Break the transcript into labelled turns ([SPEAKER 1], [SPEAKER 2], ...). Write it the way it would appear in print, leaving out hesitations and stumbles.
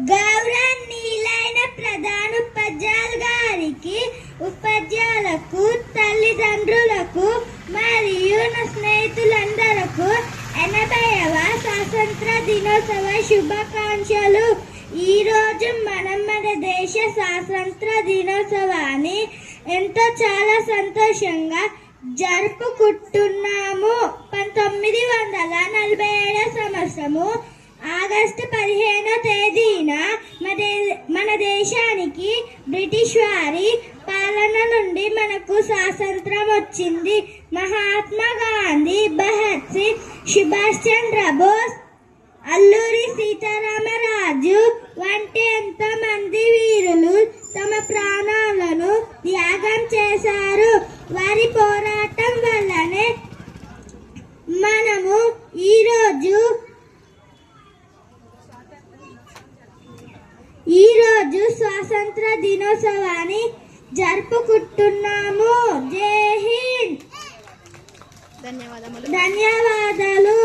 [SPEAKER 1] గౌరవనీయులైన ప్రధానోపాధ్యాయులు గారికి, ఉపాధ్యాయులకు, తల్లిదండ్రులకు మరియు నా స్నేహితులందరకు 80వ స్వాతంత్ర దినోత్సవ శుభాకాంక్షలు. ఈరోజు మనం మన దేశ స్వాతంత్ర దినోత్సవాన్ని చాలా సంతోషంగా జరుపుకుంటున్నాము. 1947 సంవత్సరము ఆగస్టు 15వ తేదీన మన దేశానికి బ్రిటిష్ వారి పాలన నుండి మనకు స్వాతంత్రం వచ్చింది. మహాత్మా గాంధీ, భగత్ సింగ్, సుభాష్ చంద్ర బోస్, అల్లూరి సీతారామరాజు వంటి ఎంతో మంది వీరులు తమ ప్రాణాలను త్యాగం చేశారు. వారి పోరాటం వల్లనే మనము ఈరోజు స్వాతంత్ర దినోత్సవాన్ని జరుపుకుంటున్నాము. జై హింద్.
[SPEAKER 2] ధన్యవాదాలు.